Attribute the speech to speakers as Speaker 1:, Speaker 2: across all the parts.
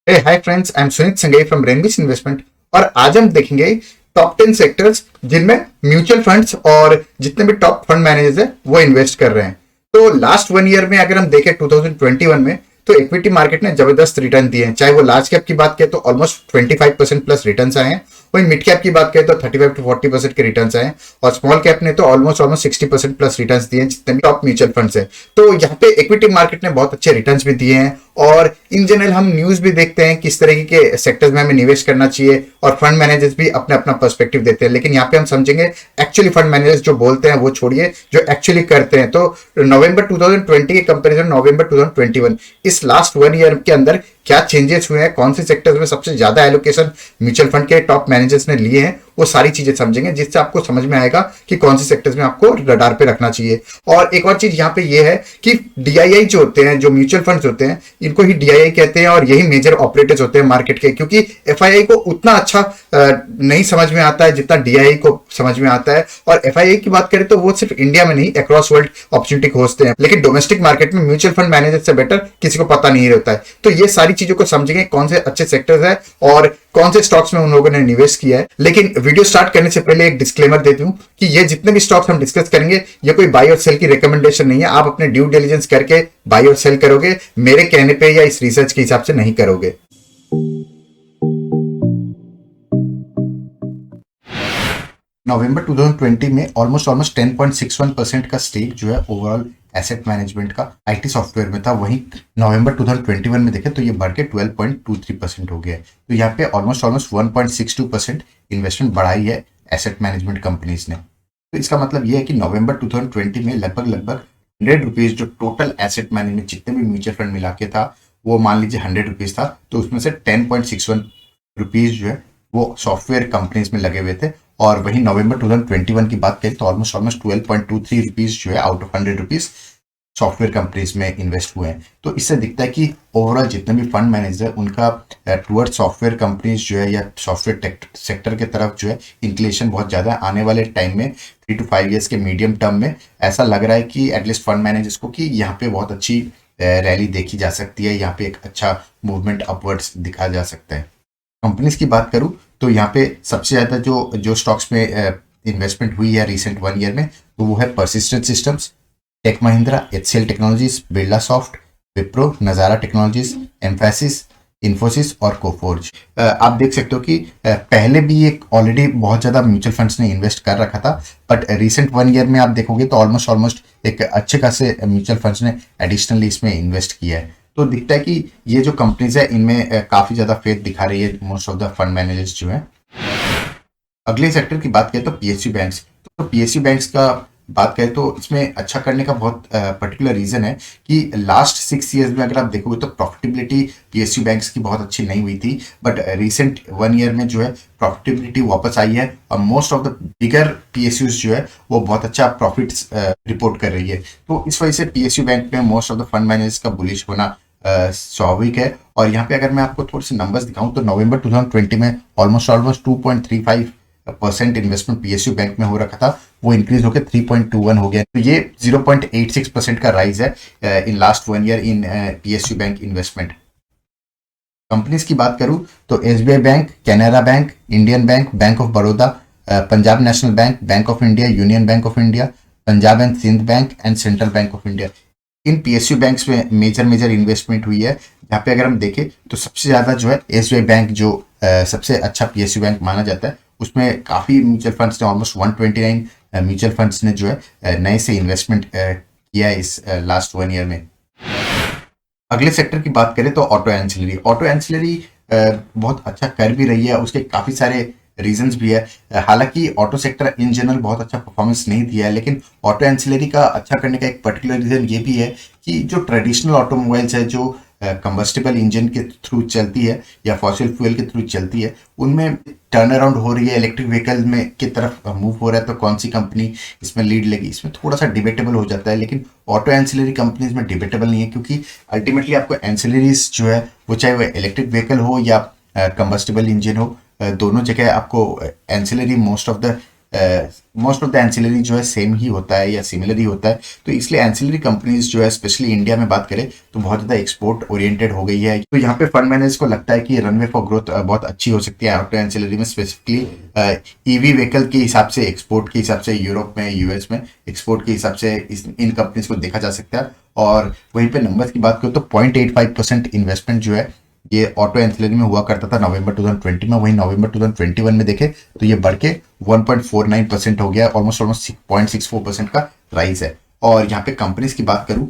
Speaker 1: Hi friends, I am Sunit Sangai from Renvis investment. और आज हम देखेंगे टॉप 10 सेक्टर्स जिनमें म्यूचुअल फंड्स और जितने भी टॉप फंड मैनेजर्स हैं वो इन्वेस्ट कर रहे हैं। तो लास्ट 1 ईयर में अगर हम देखें 2021 में, तो इक्विटी मार्केट ने जबरदस्त रिटर्न दिए हैं। चाहे वो लार्ज कैप की बात करें तो ऑलमोस्ट 25% प्लस रिटर्न आए हैं, वहीं मिड कैप की बात करें तो 35 to 40% के रिटर्न आए हैं, और स्मॉल कैप ने तो ऑलमोस्ट 60% प्लस रिटर्न दिए हैं जितने भी टॉप म्यूचुअल फंड्स हैं। तो यहाँ पे इक्विटी मार्केट ने बहुत अच्छे रिटर्न भी दिए हैं, और इन जनरल हम न्यूज भी देखते हैं किस तरह के सेक्टर्स में हमें निवेश करना चाहिए, और फंड मैनेजर्स भी अपना अपना पर्सपेक्टिव देते हैं। लेकिन यहाँ पे हम समझेंगे एक्चुअली फंड मैनेजर्स जो बोलते हैं वो छोड़िए, जो एक्चुअली करते हैं। तो नवंबर 2020 के कंपैरिजन नवंबर 2021, इस लास्ट 1 ईयर के अंदर क्या चेंजेस हुए हैं, कौन से सेक्टर्स में सबसे ज्यादा एलोकेशन म्यूचुअल फंड के टॉप मैनेजर्स ने लिए हैं, वो सारी चीजें समझेंगे, जिससे आपको समझ में आएगा कि कौन से सेक्टर्स में आपको रडार पे रखना चाहिए। और एक और चीज यहाँ पे ये है कि डीआईआई जो होते हैं, जो म्यूचुअल फंड्स होते हैं, इनको ही डीआईआई कहते हैं, और यही मेजर ऑपरेटर्स होते हैं मार्केट के। क्योंकि एफआईआई को उतना अच्छा नहीं समझ में आता है जितना डीआईआई को समझ में आता है। और एफआईआई की बात करें तो वो सिर्फ इंडिया में नहीं, अक्रॉस वर्ल्ड अपॉर्चुनिटी खोजते हैं, लेकिन डोमेस्टिक मार्केट में म्यूचुअल फंड मैनेजर से बेटर किसी को पता नहीं रहता है। तो ये सारी चीजों को समझेंगे, कौन से अच्छे सेक्टर्स है और कौन से स्टॉक्स में उन लोगों ने निवेश किया है। लेकिन वीडियो स्टार्ट करने से पहले एक डिस्क्लेमर देती हूं कि ये जितने भी स्टॉक्स हम डिस्कस करेंगे, ये कोई बाय और सेल की रिकमेंडेशन नहीं है। आप अपने ड्यू डिलिजेंस करके बाय और सेल करोगे, मेरे कहने पे या इस रिसर्च के हिसाब से नहीं करोगे। नवंबर 2020 में ऑलमोस्ट 10.61% का स्टेक जो है ओवरऑल एसेट मैनेजमेंट का आईटी सॉफ्टवेयर में था। वहीं नवंबर 2021 में देखें तो ये बढ़ के 12.23% हो गया है। तो यहाँ पे ऑलमोस्ट 1.62% इन्वेस्टमेंट बढ़ाई है एसेट मैनेजमेंट कंपनीज ने। तो इसका मतलब ये है कि नवंबर 2020 में लगभग 100 रुपीज जो टोटल एसेट मैनेजमेंट जितने भी म्यूचुअल फंड मिला के था, वो मान लीजिए 100 रुपीज था, तो उसमें से 10.61 रुपीज जो है वो सॉफ्टवेयर कंपनीज में लगे हुए थे। और वहीं नवंबर 2021 की बात करें तो ऑलमोस्ट 12.23 रुपीज जो है out of 100 rupees software companies में इन्वेस्ट हुए हैं। तो इससे दिखता है कि ओवरऑल जितने भी फंड मैनेजर उनका टुवर्ड सॉफ्टवेयर कंपनीज जो है या सॉफ्टवेयर सेक्टर के तरफ जो है इंक्लिनेशन बहुत ज़्यादा आने वाले टाइम में 3 to 5 ईयर्स के मीडियम टर्म में ऐसा लग रहा है कि एटलीस्ट फंड मैनेजर्स को कि यहाँ पे बहुत अच्छी रैली देखी जा सकती है, यहाँ पे एक अच्छा मूवमेंट अपवर्ड्स दिखा जा सकता है। कंपनीज की बात करूं तो यहाँ पे सबसे ज़्यादा जो स्टॉक्स में इन्वेस्टमेंट हुई है रिसेंट 1 ईयर में, तो वो है persistent systems, tech Mahindra, HCL technologies, Birla soft, Wipro, Nazara technologies, emphasis, Infosys और कोफोर्ज। आप देख सकते हो कि पहले भी एक ऑलरेडी बहुत ज़्यादा म्यूचुअल फंड्स ने इन्वेस्ट कर रखा था, बट रिसेंट 1 ईयर में आप देखोगे तो ऑलमोस्ट एक अच्छे खासे म्यूचुअल फंड्स ने एडिशनली इसमें इन्वेस्ट किया है। तो दिखता है कि ये जो कंपनीज है इनमें काफ़ी ज़्यादा फेथ दिखा रही है most of the fund managers जो है। अगले सेक्टर की बात करें तो पीएसयू बैंक्स। तो पीएसयू बैंक्स का बात करें तो इसमें अच्छा करने का बहुत पर्टिकुलर रीजन है कि लास्ट 6 ईयर्स में अगर आप देखोगे तो प्रॉफिटेबिलिटी पीएसयू बैंक्स की बहुत अच्छी नहीं हुई थी, बट रिसेंट 1 ईयर में जो है प्रॉफिटेबिलिटी वापस आई है, और most of the bigger PSUs जो है वो बहुत अच्छा प्रॉफिट्स रिपोर्ट कर रही है। तो इस वजह से पीएसयू बैंक में most of the fund managers का बुलिश होना स्वाभाविक है। और यहाँ पे अगर मैं आपको थोड़े से नंबर्स दिखाऊं तो नवंबर 2020 में ऑलमोस्ट 2.35% इन्वेस्टमेंट पीएसयू बैंक में हो रखा था, वो इंक्रीज होकर 3.21 हो गया। तो ये 0.86% का राइज है in last 1 year in PSU bank investment. Companies की बात करूं तो SBI bank, Canara bank, Indian bank, bank of Baroda, Punjab national bank, bank of India, union bank of India, Punjab and Sindh bank and central bank of India, in PSU banks में major investment हुई है। यहाँ पे अगर हम देखें तो सबसे ज़्यादा जो है एसबीआई बैंक जो सबसे अच्छा पीएसयू बैंक माना जाता है, उसमें काफ़ी म्यूचुअल फंड्स ने ऑलमोस्ट 129 म्यूचुअल फंड्स ने जो है नए से इन्वेस्टमेंट किया है इस लास्ट 1 ईयर में। अगले सेक्टर की बात करें तो ऑटो एंसिलरी बहुत अच्छा कर भी रही है, उसके काफ़ी सारे रीजंस भी है। हालांकि ऑटो सेक्टर इन जनरल बहुत अच्छा परफॉर्मेंस नहीं दिया है, लेकिन ऑटो एंसिलरी का अच्छा करने का एक पर्टिकुलर रीजन ये भी है कि जो ट्रेडिशनल ऑटोमोबाइल्स है जो कंबस्टिबल इंजन के थ्रू चलती है या फॉसिल फ्यूल के थ्रू चलती है, उनमें टर्न अराउंड हो रही है, इलेक्ट्रिक व्हीकल में की तरफ मूव हो रहा है, तो कौन सी कंपनी इसमें लीड लेगी, इसमें थोड़ा सा डिबेटेबल हो जाता है। लेकिन ऑटो एंसिलरी कंपनीज में डिबेटेबल नहीं है, क्योंकि अल्टीमेटली आपको एंसिलरीज जो है वो चाहे वो इलेक्ट्रिक व्हीकल हो या कंबस्टिबल इंजन हो, दोनों जगह आपको ancillary most of the most of the ancillary जो है सेम ही होता है या सिमिलर ही होता है, तो इसलिए एंसिलरी कंपनीज जो है स्पेशली इंडिया में बात करें तो बहुत ज़्यादा एक्सपोर्ट ओरिएंटेड हो गई है। तो यहाँ पे फंड मैनेजर्स को लगता है कि रनवे फॉर ग्रोथ बहुत अच्छी हो सकती है ऑटो एंसिलरी में, स्पेसिफिकली ईवी व्हीकल के हिसाब से, एक्सपोर्ट के हिसाब से यूरोप में, यूएस में एक्सपोर्ट के हिसाब से इन कंपनीज को देखा जा सकता है। और वहीं पे नंबर्स की बात करूँ तो 0.85% इन्वेस्टमेंट जो है ये ऑटो एंसिलरी में हुआ करता था नवंबर 2020 में, वहीं नवंबर 2021 में देखे तो ये बढ़ के 1.49% हो गया, ऑलमोस्ट 0.64% का राइज है। और यहाँ पे कंपनीज की बात करूं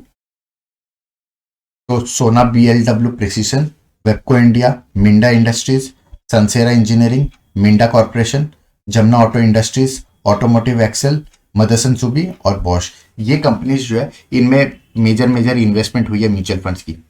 Speaker 1: तो Sona BLW precision, Wabco India, Minda industries, Sansera engineering, Minda corporation, Jamna auto industries, automotive axle, Motherson Sumi और बॉश, ये कंपनीज जो है इनमें मेजर इन्वेस्टमेंट हुई है म्यूचुअल फंड्स की।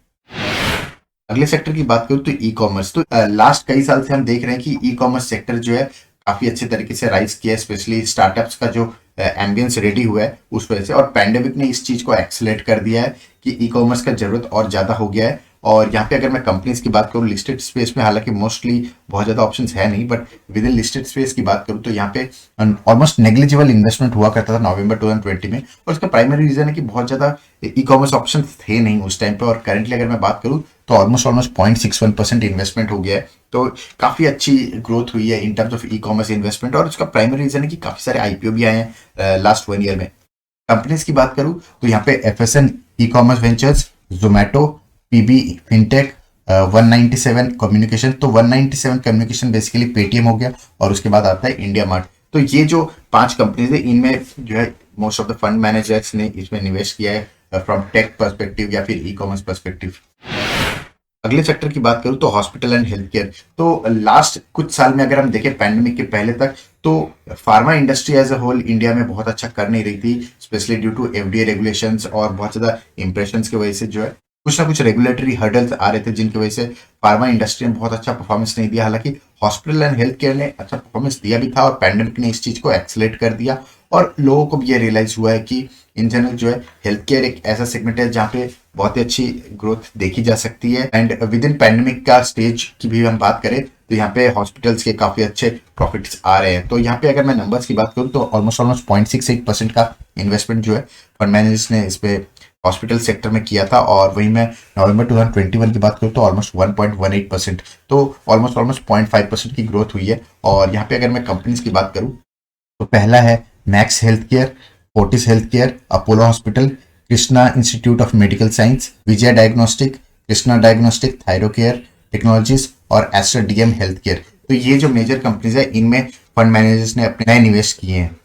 Speaker 1: अगले सेक्टर की बात करूं तो ई कॉमर्स, तो लास्ट कई साल से हम देख रहे हैं कि ई कॉमर्स सेक्टर जो है काफी अच्छे तरीके से राइज किया है, स्पेशली स्टार्टअप्स का जो एम्बियंस रेडी हुआ है उस वजह से, और पैंडेमिक ने इस चीज को एक्सेलेरेट कर दिया है कि ई कॉमर्स का जरूरत और ज्यादा हो गया है। और यहाँ पे अगर मैं कंपनीज की बात करूँ लिस्टेड स्पेस में, हालांकि मोस्टली बहुत ज्यादा ऑप्शंस है नहीं, but with in listed space की बात करूँ तो यहाँ पे ऑलमोस्ट नेग्लिजिबल इन्वेस्टमेंट हुआ करता था नवंबर 2020 में, और उसका प्राइमरी रीजन है कि बहुत ज्यादा ई कॉमर्स ऑप्शन थे नहीं उस टाइम पे। और करेंटली अगर मैं बात करूँ तो ऑलमोस्ट 0.61% इन्वेस्टमेंट हो गया है, तो काफी अच्छी ग्रोथ हुई है in terms of e commerce investment. और उसका प्राइमरी रीजन है कि काफी सारे आईपीओ भी आए हैं लास्ट 1 ईयर में। कंपनीज की बात करूं तो यहाँ पे FSN e commerce ventures, Zomato, PB fintech, 197 communication, तो 197 कम्युनिकेशन बेसिकली पेटीएम हो गया, और उसके बाद आता है इंडिया मार्ट। तो ये जो 5 कंपनीज है इनमें जो है most of the fund managers ने इसमें निवेश किया है फ्रॉम टेक पर्सपेक्टिव या फिर ई कॉमर्स पर्सपेक्टिव। अगले सेक्टर की बात करूं तो हॉस्पिटल एंड हेल्थ केयर, तो लास्ट कुछ साल में अगर हम देखें पैंडेमिक के पहले तक तो pharma industry as a whole India में बहुत अच्छा कर नहीं रही थी, specially due to FDA regulations और बहुत ज्यादा इंप्रेशंस की वजह से जो है कुछ ना कुछ रेगुलेटरी हर्डल्स आ रहे थे जिनकी वजह से फार्मा इंडस्ट्री ने बहुत अच्छा परफॉर्मेंस नहीं दिया। हालांकि हॉस्पिटल एंड हेल्थ केयर ने अच्छा परफॉर्मेंस दिया भी था, और पैंडेमिक ने इस चीज को एक्सेलेरेट कर दिया, और लोगों को भी ये रियलाइज हुआ है कि इन जनरल जो है हेल्थ केयर एक ऐसा सेगमेंट है जहाँ पे बहुत ही अच्छी ग्रोथ देखी जा सकती है। एंड विद इन पैंडेमिक का स्टेज की भी हम बात करें तो यहाँ पे हॉस्पिटल्स के काफी अच्छे प्रॉफिट्स आ रहे हैं। तो यहाँ पे अगर मैं नंबर्स की बात करूँ तो ऑलमोस्ट 0.68% का इन्वेस्टमेंट जो है फंड मैनेजर्स ने इस पे हॉस्पिटल सेक्टर में किया था। और वहीं मैं नवंबर 2021 की बात करूँ तो ऑलमोस्ट 1.18%, तो ऑलमोस्ट 0.5% की ग्रोथ हुई है। और यहाँ पे अगर मैं कंपनीज की बात करूँ तो पहला है max health care, Fortis health care, Apollo hospital, Krishna institute of medical science, Vijay diagnostic, Krishna diagnostic, thyro care technologies और एस्टर डीएम हेल्थ केयर। तो ये जो मेजर कंपनीज है इनमें फंड मैनेजर्स ने अपने नए निवेश किए हैं।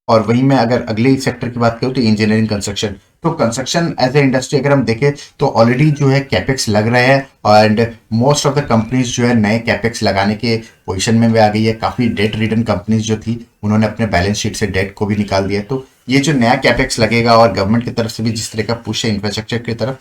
Speaker 1: और वहीं मैं अगर अगले सेक्टर की बात करूं तो इंजीनियरिंग कंस्ट्रक्शन, तो कंस्ट्रक्शन एज ए इंडस्ट्री अगर हम देखें तो ऑलरेडी जो है कैपेक्स लग रहे हैं, and most of the companies जो है नए कैपेक्स लगाने के पोजीशन में आ गई है। काफी डेट रिटर्न कंपनीज जो थी उन्होंने अपने बैलेंस शीट से डेट को भी निकाल दिया। तो ये जो नया कैपेक्स लगेगा और गवर्नमेंट की तरफ से भी जिस तरह का पुश है इंफ्रास्ट्रक्चर की तरफ,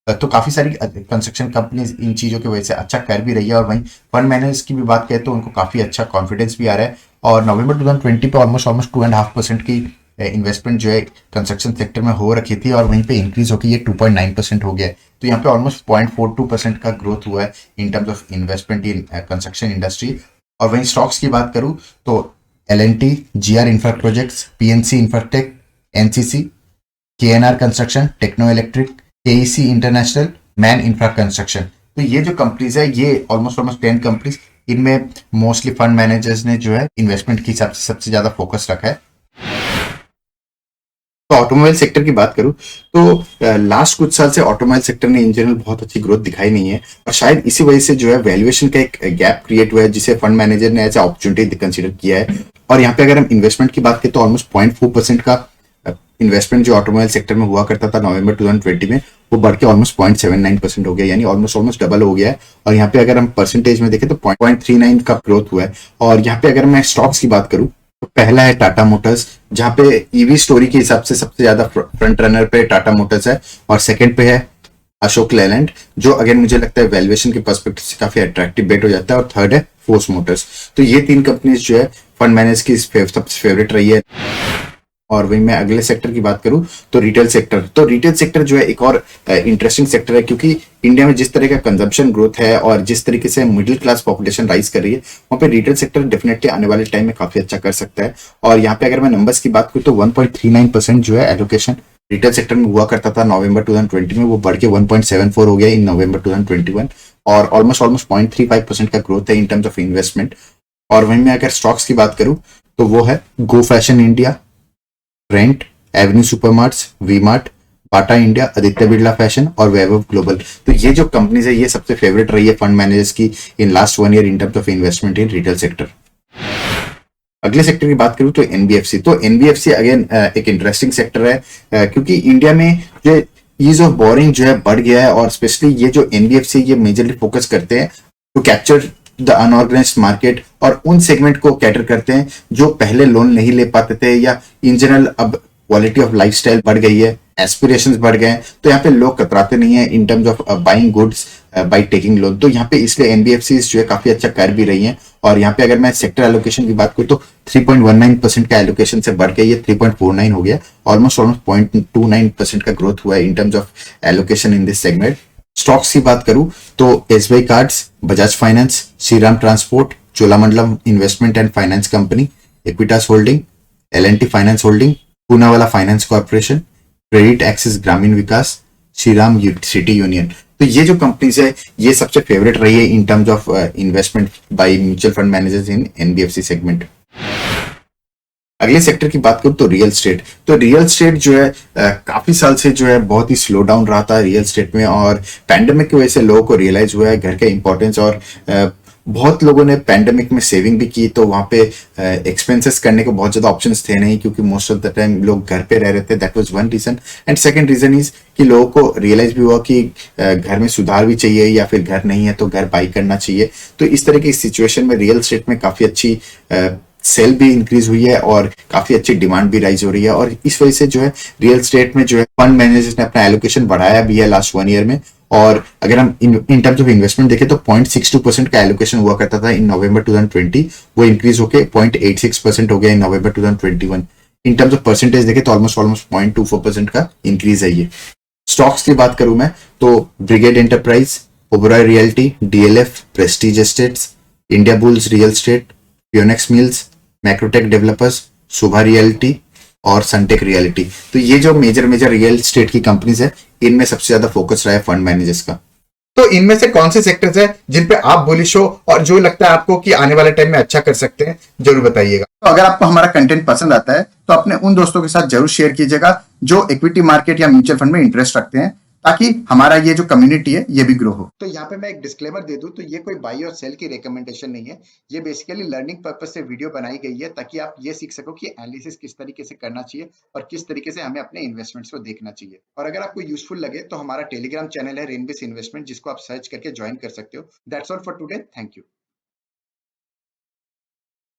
Speaker 1: तो काफी सारी कंस्ट्रक्शन कंपनीज इन चीजों की वजह से अच्छा कर भी रही है। और वहीं फंड मैनेजर्स की भी बात करें तो उनको काफी अच्छा कॉन्फिडेंस भी आ रहा है। और नवंबर 2020 पे ऑलमोस्ट 2.5% की इन्वेस्टमेंट जो है कंस्ट्रक्शन सेक्टर में हो रखी थी, और वहीं पे इंक्रीज होकर ये 2.9% हो गया है। तो यहाँ पे ऑलमोस्ट 0.42% का ग्रोथ हुआ है in terms of investment in construction industry. और वहीं स्टॉक्स की बात करूँ तो L&T, GR infra projects, PNC infratech, NCC, KNR construction, techno electric, KEC international, man infra construction, तो ये जो कंपनीज है ये ऑलमोस्ट 10 कंपनीज, इनमें मोस्टली फंड मैनेजर्स ने जो है इन्वेस्टमेंट के हिसाब से सबसे ज्यादा फोकस रखा है। तो ऑटोमोबाइल सेक्टर की बात करूं तो लास्ट कुछ साल से ऑटोमोबाइल सेक्टर ने इन जनरल बहुत अच्छी ग्रोथ दिखाई नहीं है, और शायद इसी वजह से जो है वैल्यूएशन का एक गैप क्रिएट हुआ है जिसे फंड मैनेजर ने एज ए अपॉर्चुनिटी कंसीडर किया है। और यहाँ पे अगर हम इन्वेस्टमेंट की बात करें तो ऑलमोस्ट 0.4% का इन्वेस्टमेंट जो ऑटोमोबाइल सेक्टर में हुआ करता था नवंबर 2020 में, वो बढ़ के ऑलमोस्ट 0.79% हो गया, यानी ऑलमोस्ट डबल हो गया है। और यहाँ पे अगर हम परसेंटेज में देखें तो 0.39 का ग्रोथ हुआ है। और यहाँ पे अगर मैं स्टॉक्स की बात करूं तो पहला है टाटा मोटर्स, जहां पे ईवी स्टोरी के हिसाब से सबसे ज्यादा फ्रंट रनर पे टाटा मोटर्स है, और सेकंड पे है अशोक लेलैंड, जो अगेन मुझे लगता है वैल्यूएशन के पर्सपेक्टिव से काफी अट्रैक्टिव बेट हो जाता है, और थर्ड है फोर्स मोटर्स। तो ये 3 कंपनीज जो है फंड मैनेजर की सबसे फेवरेट रही है। और वहीं मैं अगले सेक्टर की बात करूं तो रिटेल सेक्टर जो है एक और इंटरेस्टिंग सेक्टर है, क्योंकि इंडिया में जिस तरह का कंजम्पशन ग्रोथ है और जिस तरीके से मिडिल क्लास पॉपुलेशन राइज कर रही है, वहाँ पे रिटेल सेक्टर डेफिनेटली आने वाले टाइम में काफी अच्छा कर सकता है। और यहाँ पे अगर मैं नंबर्स की बात करूँ तो 1.39% जो है एलोकेशन रिटेल सेक्टर में हुआ करता था नवंबर 2020 में, वो बढ़ के 1.74 हो गया इन नवंबर 2021, और ऑलमोस्ट ऑलमोस्ट 0.35% का ग्रोथ है इन टर्म्स ऑफ इन्वेस्टमेंट। और वहीं मैं अगर स्टॉक्स की बात करूं तो वो है go fashion India, Trent, avenue supermarts, V mart, Bata India, Aditya Birla fashion और वैभव ग्लोबल। तो ये जो कंपनीज है ये सबसे फेवरेट रही है फंड मैनेजर्स की इन last 1 year in terms of investment in retail sector. अगले सेक्टर की बात करूं तो एनबीएफसी। तो एनबीएफसी अगेन एक इंटरेस्टिंग सेक्टर है, क्योंकि इंडिया में जो ईज ऑफ बोरिंग जो है बढ़ गया है, और स्पेशली ये जो एनबीएफसी ये मेजरली फोकस करते हैं to capture the unorganised market, और उन सेगमेंट को कैटर करते हैं जो पहले लोन नहीं ले पाते थे, या इन जनरल अब क्वालिटी ऑफ लाइफस्टाइल बढ़ गई है, एस्पिरेशंस बढ़ गए हैं, तो यहाँ पे लोग कतराते नहीं है in terms of buying goods by taking loan. तो यहाँ पे इसलिए एनबीएफसी जो है काफी अच्छा कर भी रही हैं। और यहाँ पे अगर मैं सेक्टर एलोकेशन की बात करूँ तो 3.19% का एलोकेशन से बढ़ के ये 3.49 हो गया, ऑलमोस्ट ऑलमोस्ट 0.29% का ग्रोथ हुआ है in terms of allocation in this segment. Stocks की बात करूं तो SBI cards, Bajaj finance, Shriram transport, Cholamandalam investment and finance company, Equitas holding, L&T finance holding, Poonawalla finance corporation, credit axis ग्रामीण विकास, श्रीराम सिटी यूनियन। तो ये जो कंपनीज है ये सबसे फेवरेट रही है in terms of investment by mutual fund managers in NBFC segment. अगले सेक्टर की बात करूं तो रियल स्टेट। तो रियल स्टेट जो है काफी साल से जो है बहुत ही स्लो डाउन रहा था रियल स्टेट में, और पैंडेमिक की वजह से लोगों को रियलाइज हुआ है घर का इंपॉर्टेंस, और बहुत लोगों ने पैंडेमिक में सेविंग भी की, तो वहां पे एक्सपेंसेस करने के बहुत ज्यादा ऑप्शंस थे नहीं, क्योंकि मोस्ट ऑफ द टाइम लोग घर पे रह रहे थे। That was one reason. And second reason is कि लोगों को रियलाइज भी हुआ कि घर में सुधार भी चाहिए, या फिर घर नहीं है तो घर बाई करना चाहिए। तो इस तरह की सिचुएशन में रियल स्टेट में काफी अच्छी सेल भी इंक्रीज हुई है और काफी अच्छी डिमांड भी राइज हो रही है, और इस वजह से जो है रियल स्टेट में जो है फंड मैनेजर्स ने अपना एलोकेशन बढ़ाया भी है लास्ट 1 ईयर में। और अगर हम इन टर्म्स ऑफ इन्वेस्टमेंट देखें तो 0.62% का एलोकेशन हुआ करता था इन नवंबर 2020, वो इंक्रीज होकर 0.86% हो गया इन नवंबर 2021। इन टर्म्स ऑफ परसेंटेज देखें तो ऑलमोस्ट ऑलमोस्ट 0.24% का इंक्रीज है ये। स्टॉक्स की बात करूं मैं तो brigade enterprise, Oberoi realty, DLF, prestige estates, India bulls real estate, Phoenix mills, macrotech developers, Sobha realty और सनटेक रियलिटी। तो ये जो मेजर मेजर रियल एस्टेट की कंपनीज है इनमें सबसे ज्यादा फोकस रहा है फंड मैनेजर्स का। तो इनमें से कौन से सेक्टर्स हैं जिन पे आप बुलिश हो और जो लगता है आपको कि आने वाले टाइम में अच्छा कर सकते हैं, जरूर बताइएगा। तो अगर आपको हमारा कंटेंट पसंद आता है तो अपने उन दोस्तों के साथ जरूर शेयर कीजिएगा जो इक्विटी मार्केट या म्यूचुअल फंड में इंटरेस्ट रखते हैं, ताकि हमारा ये जो कम्युनिटी है ये भी ग्रो हो। तो यहाँ पे मैं एक डिस्क्लेमर दे दूं, तो ये कोई बाई और सेल की रिकमेंडेशन नहीं है, ये बेसिकली लर्निंग पर्पस से वीडियो बनाई गई है ताकि आप ये सीख सको कि एनालिसिस किस तरीके से करना चाहिए और किस तरीके से हमें अपने इन्वेस्टमेंट्स को देखना चाहिए। और अगर आपको यूजफुल लगे तो हमारा टेलीग्राम चैनल है रेनबेस इन्वेस्टमेंट, जिसको आप सर्च करके ज्वाइन कर सकते हो। That's all for today, thank you.